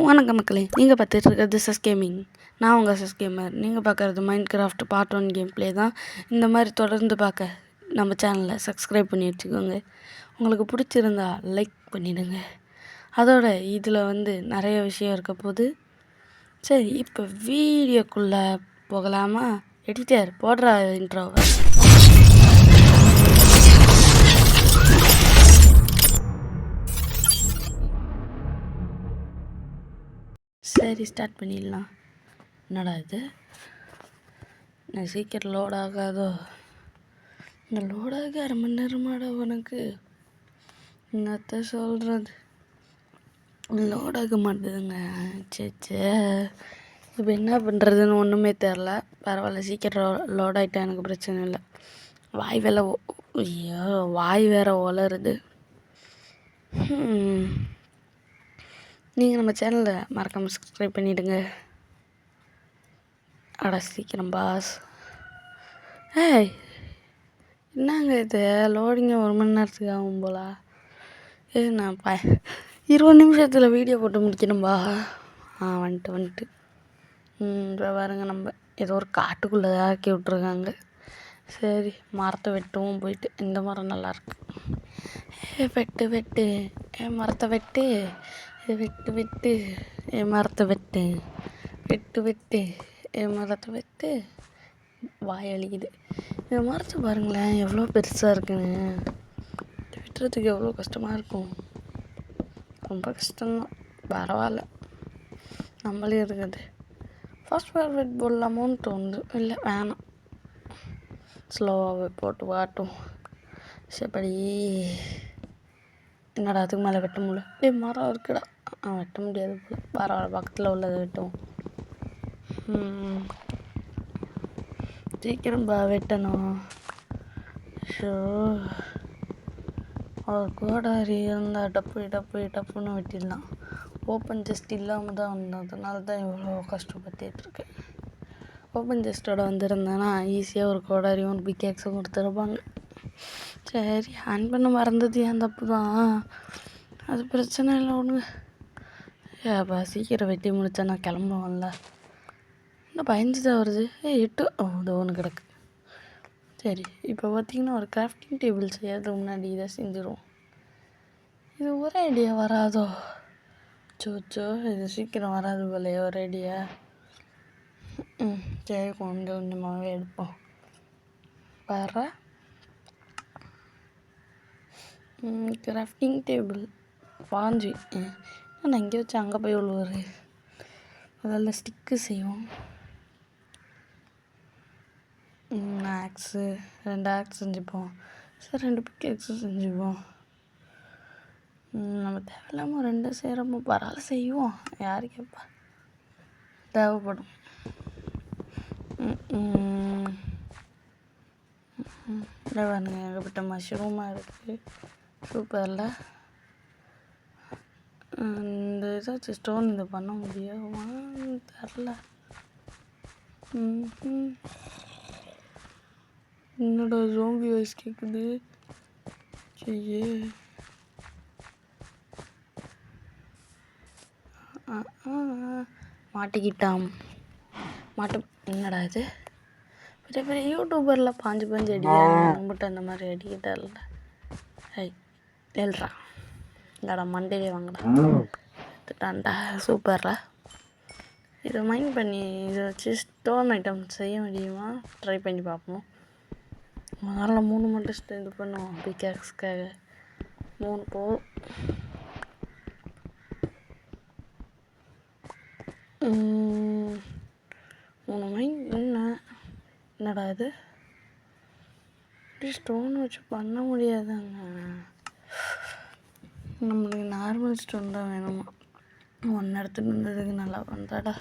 வணக்கம் மக்களே, நீங்கள் பார்த்துட்டு இருக்கிறது சஸ் கேமிங். நான் உங்கள் சஸ் கேமர். நீங்கள் பார்க்குறது mind craft part 1 game play தான். இந்த மாதிரி தொடர்ந்து பார்க்க நம்ம சேனலை சப்ஸ்கிரைப் பண்ணி வச்சுக்கோங்க. உங்களுக்கு பிடிச்சிருந்தா லைக் பண்ணிவிடுங்க. அதோட இதில் நிறைய விஷயம் இருக்க போது. சரி, இப்போ வீடியோக்குள்ளே போகலாமா? எடிட்டர் போடுற இன்ட்ரோவை. சரி, ஸ்டார்ட் பண்ணிடலாம். என்னடா இது, நான் சீக்கிரம் லோட் ஆகாதோ? இந்த லோடாக அரை மணி நேரமாடா உனக்கு? என்னத்த சொல்கிறது, லோடாக மாட்டேதுங்க. சே இப்போ என்ன பண்ணுறதுன்னு ஒன்றுமே தெரில. பரவாயில்ல, சீக்கிரம் லோட் ஆகிட்டா எனக்கு பிரச்சனை இல்லை. வாய் வேற ஒலருது. நீங்கள் நம்ம சேனலை மறக்காமல் சப்ஸ்கிரைப் பண்ணிவிடுங்க. அட சீக்கிரம் பாஸ். என்னங்க இது, லோடிங்க 1 மணி நேரத்துக்கு ஆகும் போல. நான் 20 நிமிஷத்தில் வீடியோ போட்டு முடிக்கணும்பா. வந்துட்டு இப்போ பாருங்க, நம்ம ஏதோ ஒரு காட்டுக்குள்ளே ஆக்கி விட்ருக்காங்க. சரி, மரத்தை வெட்டுவோம் போயிட்டு. இந்த மரம் நல்லாயிருக்கு. வெட்டு மரத்தை வெட்டு, வெட்டு மரத்தை வெட்டு, வெட்டு மரத்தை வெட்டு. வாய் அழிக்குது. இந்த மரத்தை பாருங்களேன், எவ்வளோ பெருசாக இருக்குன்னு. வெட்டுறதுக்கு எவ்வளோ கஷ்டமாக இருக்கும். ரொம்ப கஷ்டம்தான். பரவாயில்ல, நம்மளே இருக்குது. ஃபாஸ்ட் ஃபார்வர்ட் போடலாமோன்னு தோணுது. இல்லை, வேணாம், ஸ்லோவாகவே போட்டு வாட்டும். சரிப்படி. என்னடா அதுக்கு மேலே வெட்ட முடியல? மரம் இருக்குடா. வெட்ட முடியாது போல. பரவாயில்ல, பக்கத்தில் உள்ளதை வெட்டுவோம். சீக்கிரம் வெட்டணும். ஷோ, ஒரு கோடாரி இருந்தால் டப்புன்னு வெட்டிடலாம். ஓப்பன் ஜஸ்ட் இல்லாமல் தான் வந்ததுனால தான் இவ்வளோ கஷ்டப்பட்டுருக்கேன். ஓப்பன் ஜஸ்ட்டோட வந்திருந்தேன்னா ஈஸியாக ஒரு கோடாரியும் ஒரு பிக்கேக்ஸும் கொடுத்துருப்பாங்க. சரி, ஆன் பண்ண மறந்தது என் தப்பு தான். அது பிரச்சனை இல்லை ஒன்று. ஏப்பா, சீக்கிரம் வெட்டி முடித்தா நான் கிளம்புவேன்ல. இன்னும் 15 தான் வருது. 8 இது ஒன்று கிடக்கு. சரி, இப்போ பார்த்திங்கன்னா ஒரு கிராஃப்டிங் டேபிள் செய்யறதுக்கு முன்னாடி இதை செஞ்சிடும். இது ஒரே ஐடியா வராதோ? சோச்சோ, இது சீக்கிரம் வராது போல ஒரே ஐடியா. சரி, கொஞ்சமாகவே எடுப்போம். வர கிராஃப்டிங் டேபிள் பாஞ்சு நான் இங்கே வச்சு அங்கே போய் விழுவுறேன். முதல்ல ஸ்டிக்கு செய்வோம். ஆக்ஸு 2 ஆக்ஸ் செஞ்சுப்போம். சரி, 2 பிக்கேக்ஸு செஞ்சுப்போம். நம்ம தேவையில்லாமல் 2 செய்கிறோமோ, பரவாயில்ல செய்வோம். யாரு கேட்பா, தேவைப்படும். வேணுங்க, எங்ககிட்ட மஷ்ரூமாக இருக்குது. சூப்பரில். இந்த ஏதாச்சும் ஸ்டோன் இது பண்ண முடியுமா தெரில. என்னோட ஜோம்பி வாய்ஸ் கேட்குது. செய்ய மாட்டிக்கிட்டாம். என்னடா இது, பெரிய பெரிய யூடியூபரில் பாஞ்சு அடிக்கிறாங்க. நம்மகிட்ட அந்த மாதிரி அடிக்கிட்டால. எழுறா இல்லடா, மண்டேலே வாங்கடா. எடுத்துட்டான்டா. சூப்பர்ரா. இதை மைண்ட் பண்ணி இதை வச்சு ஸ்டோன் ஐட்டம் செய்ய முடியுமா ட்ரை பண்ணி பார்ப்போம். முதல்ல 3 மட்டும் இது பண்ணுவோம். பிகாக்ஸ்க்காக 3 போதும். 3 மைண்ட். என்னடா இது, ஸ்டோன் வச்சு பண்ண முடியாதாங்க. நம்மளுக்கு நார்மல் ஸ்டோன் தான் வேணுமா? 1 எடுத்துகிட்டு வந்ததுக்கு நல்லா வந்தாடா.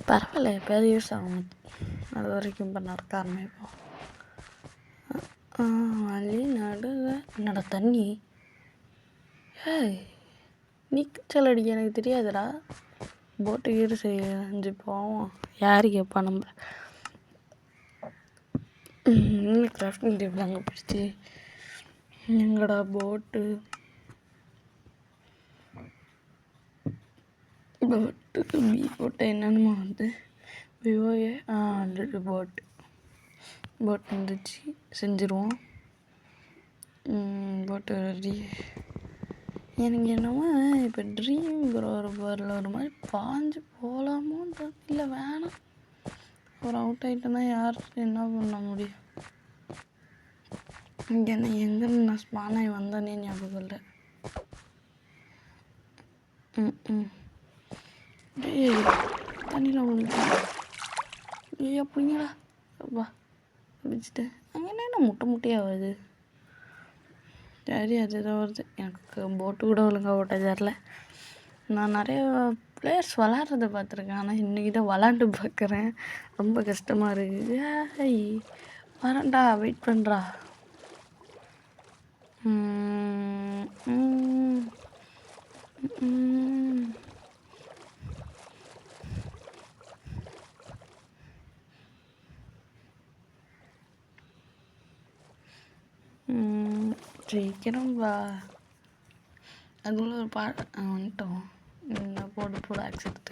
பரவாயில்ல, எப்போயாவது யூஸ் ஆகும். அது வரைக்கும் இப்போ நடக்க ஆரம்பிப்போம். வழி நடுக. என்னடா தண்ணி? நீச்சல் அடிக்க எனக்கு தெரியாதுடா. போட்டு கீடு செஞ்சு போவோம். யாரு கேட்பா? நம்ம கிராஃப்டிங் டேபிள் அங்கே போயிடுச்சு. எங்கடா போட்டு? போட்டுக்கு பி போட்டு என்னென்னமோ வந்து விவோஏ 100 போட் வந்துச்சு, செஞ்சுருவோம். போட்டு ரெடி. எனக்கு என்னமோ இப்போ ட்ரீம் ஒரு மாதிரி பாஞ்சு போகலாமோன்னு இல்லை, வேணாம். ஒரு அவுட் ஆகிட்டேன்னா யார் என்ன பண்ண முடியும்? இங்கே எங்கே நான் ஸ்பானாகி வந்தேனே ஞாபகம் இல்லை. தண்ணியில் விழுந்து அப்படிங்களா அப்பா பிடிச்சிட்டேன். அங்கே என்ன முட்டையாக வருது? சரி, அதுதான் வருது. எனக்கு போட்டு கூட ஒழுங்காக ஓட்ட தெரில. நான் நிறைய பிளேயர்ஸ் விளாட்றத பார்த்துருக்கேன், ஆனால் இன்றைக்கி தான் விளாண்டு பார்க்குறேன். ரொம்ப கஷ்டமாக இருக்குது. வரேன்டா, வெயிட் பண்ணுறா. சீக்கிரம் வா. அதுக்குள்ள ஒரு வந்துட்டோம். போடு ஆக்செப்ட்.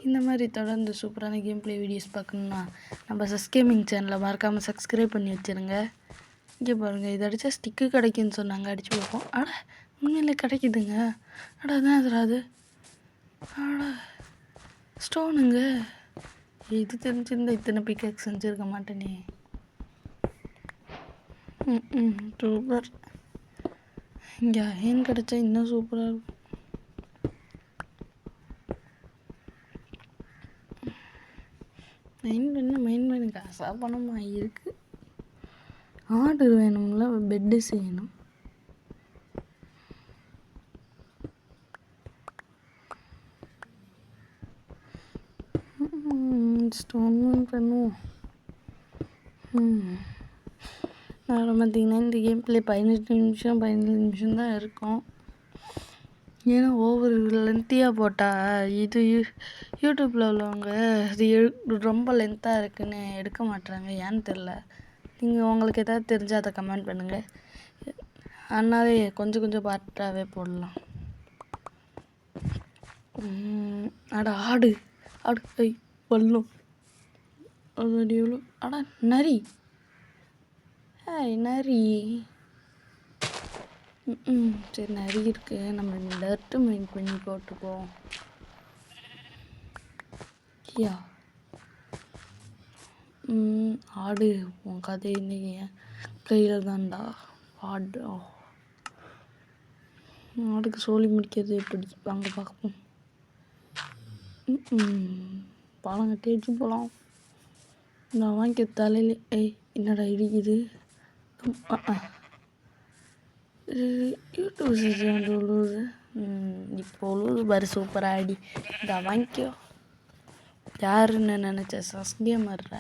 இந்த மாதிரி தொடர்ந்து சூப்பரான கேம் ப்ளே வீடியோஸ் பார்க்கணுன்னா நம்ம சஸ்கேமிங் சேனலை மறக்காமல் சப்ஸ்கிரைப் பண்ணி வச்சுருங்க. இங்கே பாருங்கள், இதை அடித்தா ஸ்டிக்கு கிடைக்குன்னு சொன்னாங்க, அடித்து பார்ப்போம். உண்மையிலே கிடைக்குதுங்க. அதான் அது ஸ்டோனுங்க. இது தெரிஞ்சிருந்தா இத்தனை பிக்கேக் செஞ்சுருக்க மாட்டேனே. சூப்பர். இங்கே அயன் கிடச்சா இன்னும் சூப்பராக இருக்கும். மெயின் பண்ண காசாக பணமாக இருக்குது. ஆர்டர் வேணும்ல, பெட்டு செய்யணும். ஸ்டோன் பண்ணுவோம். அப்புறம் பார்த்திங்கன்னா இந்த கேம் ப்ளே 15 நிமிஷம் தான் இருக்கும். ஏன்னா ஓவர் லென்த்தியாக போட்டால் இது யூடியூப்பில் உள்ளவங்க இது ரொம்ப லென்த்தாக இருக்குதுன்னு எடுக்க மாட்டுறாங்க. ஏன்னு தெரில. நீங்கள் உங்களுக்கு எதாவது தெரிஞ்சால் அதை கமெண்ட் பண்ணுங்கள். அதனாலே கொஞ்சம் பார்ட்டாகவே போடலாம். ஆடு பல்லும் அது எவ்வளோ? நரி. நரி. சரி, நரி இருக்குது. நம்ம டர்ட்டு மைண்ட் பண்ணி போட்டுப்போம். யா ஆடு உன் கதை இன்னைக்கு கையில் தான்டா. ஆடுக்கு சோழி முடிக்கிறது எப்படி வாங்க பார்ப்போம். பாலம் கட்டி வச்சு போகலாம். நான் வாங்கி தலையில என்னடா இடிக்குது? யூடியூப் வந்து உழுவுது. இப்போ உழுவுது பாரு, சூப்பராக ஆடி. இதை வாங்கிக்கோ. யாருன்னு நினச்ச சஸ்கேமர்ற.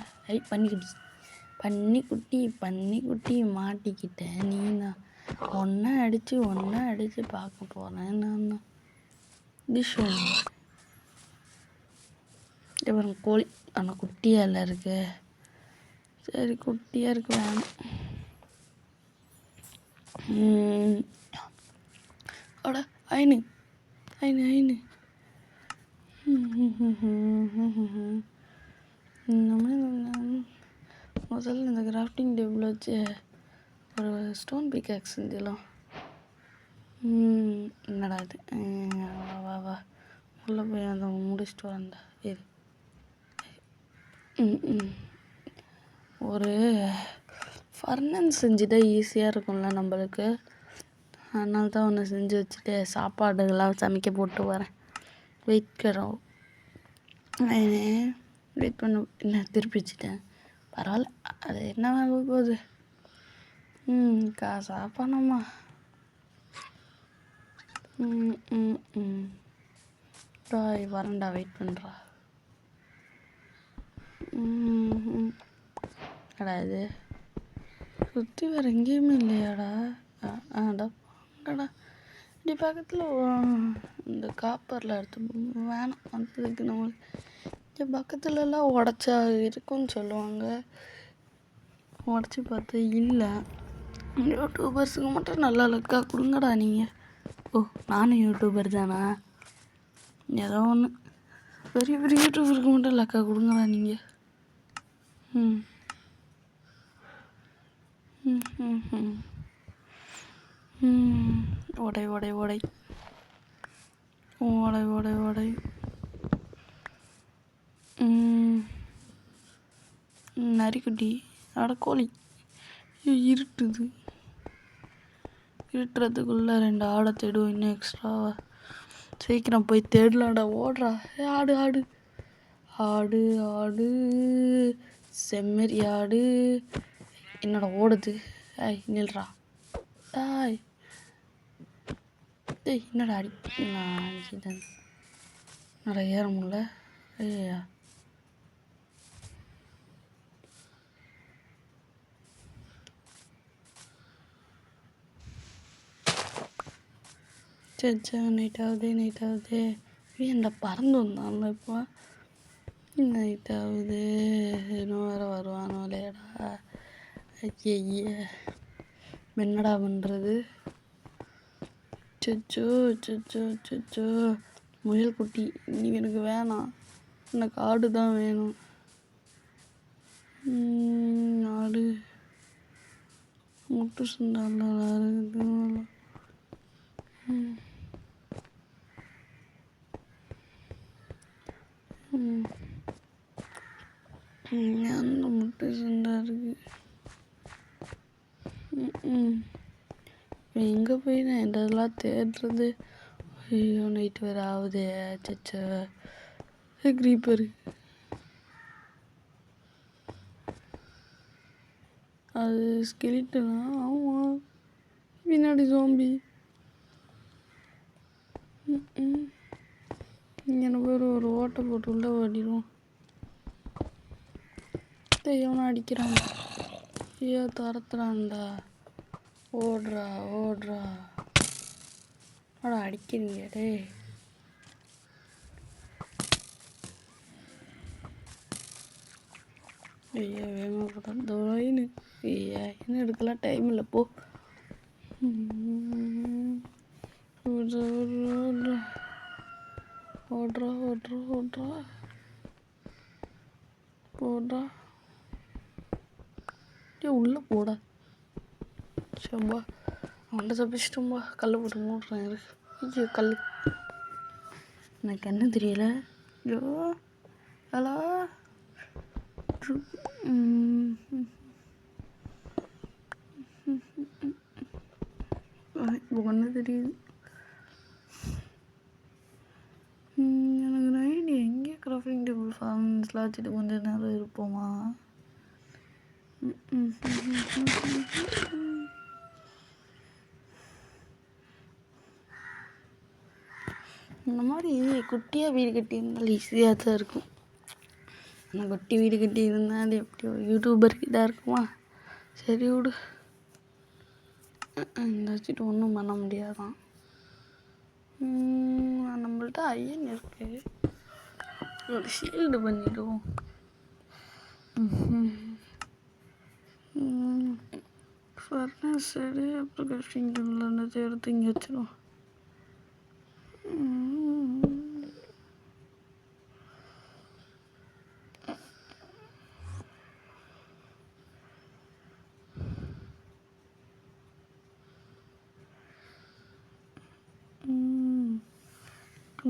பன்னிக்குட்டி மாட்டிக்கிட்டேன். நீ தான் ஒன்றை அடித்து பார்க்க போகிறேன். நான் தான் டிஷ் இவன் கோழி. ஆனால் குட்டியாக இல்லை இருக்கு. சரி, குட்டியாக இருக்கு, வேணும். ஐனு முதல்ல இந்த கிராஃப்டிங் டேபிள் வச்சு ஒரு ஸ்டோன் பிக்காக்ஸ் செஞ்சிடலாம். என்னடா இது? வா உள்ளே போய் அதை முடிச்சுட்டு வரேன்டா. இது ஒரு ஃபர்னன்ஸ் செஞ்சுட்டா ஈஸியாக இருக்கும்ல நம்மளுக்கு. அதனால தான் ஒன்று செஞ்சு வச்சுட்டு சாப்பாடுகள்லாம் சமைக்க போட்டு வரேன். வெயிட் பண்ண என்ன திருப்பி வச்சுட்டேன். பரவாயில்ல, அது என்ன ஆக போகுது? காசா பணமா? வரேன்டா, வெயிட் பண்ணுறா. இது சுற்றி வேறு எங்கேயுமே இல்லையாடா? இப்படி பக்கத்தில் இந்த காப்பரில் எடுத்து வேணாம் வந்ததுக்கு. நம்மளுக்கு பக்கத்துலலாம் உடச்சா இருக்குன்னு சொல்லுவாங்க. உடச்சி பார்த்தா இல்லை. யூடியூபர்ஸுக்கு மட்டும் நல்லா லக்கா கொடுங்கடா நீங்கள். ஓ நானும் யூடியூபர் தானா? ஏதோ ஒன்று. பெரிய பெரிய யூடியூபருக்கு மட்டும் லக்கா கொடுங்கடா நீங்கள். ம் ம் ம் ம் ம் உடை உடை உடை உடை உடை உடை. நரிக்குட்டி அட கோழி. இருட்டுது. இருட்டுறதுக்குள்ளே 2 ஆடை தேடுவோம் இன்னும் எக்ஸ்ட்ராவா. சீக்கிரம் போய் தேடலாம்டா. ஓடுறா. ஆடு ஆடு ஆடு ஆடு செம்மறி ஆடு. என்னோட ஓடுது. ஏய் நில்றா. டாய் டேய் என்னடா அடி. என்னடா ஏற முடியல. ஐயா சரி நைட் ஆகுது. ஏன்டா பறந்து வந்தான்ல இப்போ. நைட் ஆகுது. இன்னும் வேறு வருவானோ இல்லையடா. ஐய என்னடா பண்ணுறது. சொச்சோ முயல் குட்டி இன்னைக்கு எனக்கு வேணாம். எனக்கு ஆடு தான் வேணும். ஆடு முட்டு சுண்டால இருக்குது. அந்த முட்டை சுண்டா இருக்கு. இப்போ எங்கே போய் நான் இதெல்லாம் தேடுறது. ஐயோ நைட்டு வேறு ஆகுது. சச்சோ க்ரீப்பரு. அது ஸ்கெலிட்டனா? ஆமாம். பின்னாடி ஜோம்பி. இங்கே போய் ஒரு ஓட்டை போட்டு உள்ள ஓடிடுவோம். எவனை அடிக்கிறான். ஐயோ துரத்துறான்டா. ஓடுறா அட அடிக்கிறீங்க டே. ஐயா வேகமாக தோயின்னு. ஐயா என்ன எடுக்கலாம் டைம் இல்லை போ. ஓடுறா போடுறா. ஏ உள்ளே போடா. சம்பா அவன்கிட்ட தப்பிச்சிட்டோம்பா. கல் போட்டு மூடுறேன் இருக்கு. ஐயோ கல். எனக்கு என்ன தெரியல. ஐயோ ஹலோ. ஒன்று தெரியுது. எனக்கு ஐடியா எங்கே கிராஃப்டிங் டேபிள் ஃபார்ம்ஸ்லாம் வச்சுட்டு கொஞ்சம் நேரம் இருப்போமா. இந்த மாதிரி குட்டியாக வீடு கட்டியிருந்தாலும் ஈஸியாக தான் இருக்கும். ஆனால் குட்டி வீடு கட்டி இருந்தால் அது எப்படி ஒரு யூடியூபருக்கு இதாக இருக்குமா. சரி விடு. இந்த வச்சுட்டு ஒன்றும் பண்ண முடியாதான். நம்மள்ட்ட ஐயன் இருக்கு. ஒரு ஷீல்டு பண்ணிடுவோம். ஃபர்னஸ் சரி அப்புறம் கிராஃப்டிங் டேபிள் அந்த எடுத்து இங்கே வச்சிடுவோம்.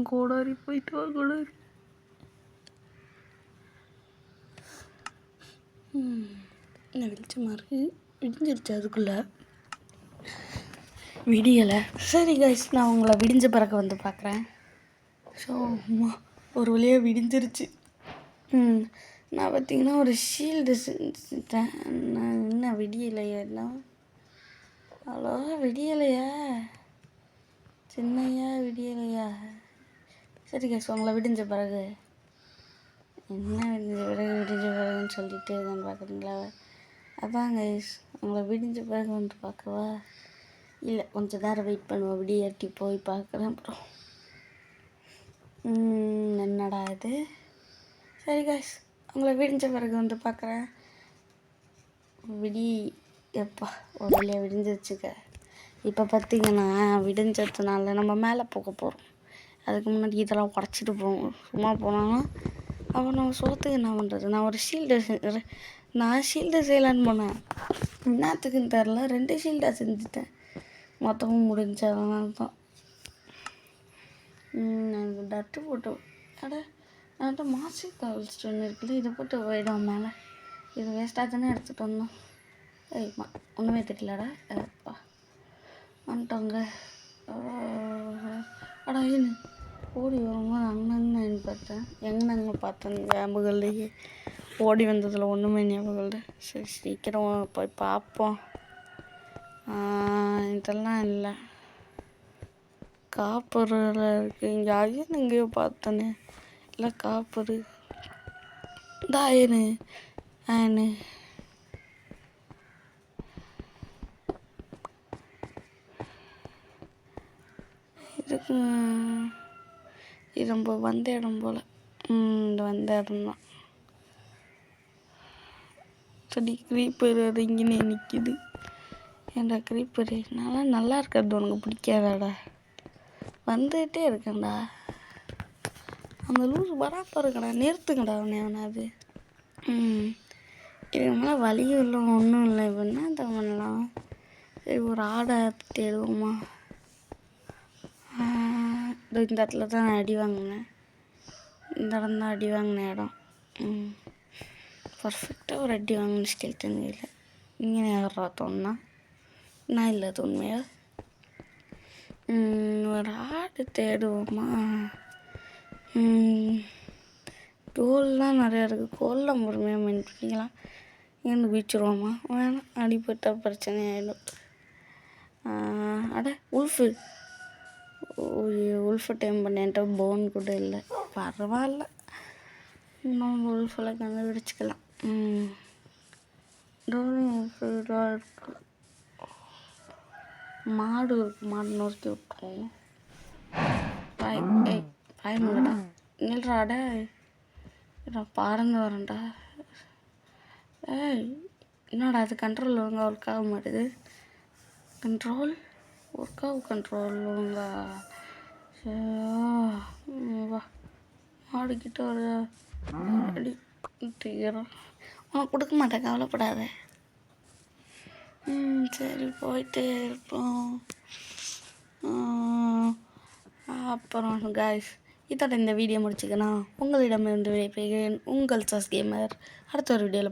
கோடாரி போயிட்டு வா கோடாரி. என்ன வெளிச்சமாக இருக்குது. விடிஞ்சிருச்சு அதுக்குள்ளே விடியலை. சரி கைஸ் நான் உங்களை விடிஞ்ச பிறகு வந்து பார்க்குறேன். ஸோ ஒரு வழியாக விடிஞ்சிருச்சு. நான் பார்த்தீங்கன்னா ஒரு ஷீல்டு செஞ்சுட்டேன். நான் என்ன விடியலையா எல்லாம். அவ்வளோ விடியலையா சின்னையா விடியலையா. சரி கைஸ் உங்களை விடிஞ்ச பிறகு என்ன விடிஞ்ச பிறகுன்னு சொல்லிட்டு தான் பார்க்குறீங்களா. அதான் கைஸ் உங்களை விடிஞ்ச பிறகு வந்து பார்க்கவா. இல்லை கொஞ்சம் நேரம் வெயிட் பண்ணுவோம். விடியாட்டி போய் பார்க்குறேன். அப்புறம் என்னடா இது. சரி கைஸ் உங்களை விடிஞ்ச பிறகு வந்து பார்க்குறேன். எப்பா ஒரு வழியாக விடிஞ்சிருச்சுக்க. இப்போ பார்த்திங்கன்னா விடிஞ்சதுனால நம்ம மேலே போக போகிறோம். அதுக்கு முன்னாடி இதெல்லாம் உடச்சிட்டு போவோம். சும்மா போனோன்னா அப்போ நம்ம சோத்துக்கு என்ன பண்ணுறது? நான் ஷீல்டு செய்யலான்னு போனேன். என்னத்துக்குன்னு தெரில 2 ஷீல்டாக செஞ்சுட்டேன். மொத்தமும் முடிஞ்ச அதனால தான். எனக்கு டட்டு போட்டு என்கிட்ட மாஸ்டர் காவல் ஸ்டோன் இருக்குல்ல, இதை போட்டு போயிடும் மேலே. இது வேஸ்ட்டாக தானே எடுத்துகிட்டு வந்தோம். ஏய்மா ஒன்றுமே தெரியலடா. அப்பா வந்துட்டோங்க. ஏன்னு ஓடி வரும்போது அங்கன்னு பார்த்தேன். எங்கன்னு பார்த்தேன் ஞாபகம்லையே. ஓடி வந்ததில் ஒன்றுமே ஞாபகம் இல்லை. சரி சீக்கிரம் போய் பார்ப்போம். இதெல்லாம் இல்லை, காப்பரில் இருக்குது. இங்கே அயன் எங்கேயோ பார்த்தேனே, இல்லை காப்பரு இந்த அயனு இதுக்கு இது ரொம்ப வந்த இடம் போல். இந்த வந்த இடம் தான். சரி க்ரீப்பர் அது இங்கே நிற்கிது. ஏன்டா க்ரீப்பர் நல்லா இருக்கிறது உனக்கு பிடிக்காதாடா? வந்துகிட்டே இருக்கேன்டா. அந்த லூஸ் வராப்பா இருக்கடா, நிறுத்துங்கடா அவனாவது. இதுக்கு மேலே வலியும் இல்லை ஒன்றும் இல்லை. இப்போ என்ன பண்ணலாம்? சரி ஒரு ஆடை தேடுவோமா? இந்த இடத்துல தான் நான் அடி வாங்கினேன். இந்த இடம் தான் அடி வாங்கின இடம். பர்ஃபெக்டாக ஒரு அடி வாங்கின ஸ்கெல்டன் இல்லை. இங்கே நேரா தோணுனா நான் இல்லை அது உண்மையா? ஒரு ஆடு தேடுவோமா? கோல்லாம் நிறையா இருக்குது. கோல்லாம் பொறுமையாக மைண்ட் பண்ணிக்கலாம். இங்கேருந்து குதிச்சிருவோமா? வேணாம், அடிப்பட்டால் பிரச்சனை ஆகிடும். உல்ஃபு டைம் பண்ணிட்ட. போன் கூட இல்லை, பரவாயில்ல. இன்னும் உல்ஃபெல்லாம் கண்டுபிடிச்சிக்கலாம். இருக்கு, மாடு இருக்கு. மாடு நோக்கி விட்டுருவோம். பாய் முடிடா, நில்றாட. நான் பறந்து வரேன்டா. என்னடா அது கண்ட்ரோல் ஒழுங்கா ஒர்க் ஆக மாட்டேது. கண்ட்ரோல் ஒழுங்கா. வா மாடுக்கிட்ட ஒரு அடி தீரம். உனக்கு கொடுக்க மாட்டேன், கவலைப்படாத. சரி போயிட்டே இருப்போம். அப்புறம் காய்ஸ், இதோட இந்த வீடியோ முடிச்சுக்கணும். உங்களிடமிருந்து விடைபெறுகிறேன். உங்கள் சஸ் கேமர். அடுத்த ஒரு வீடியோவில்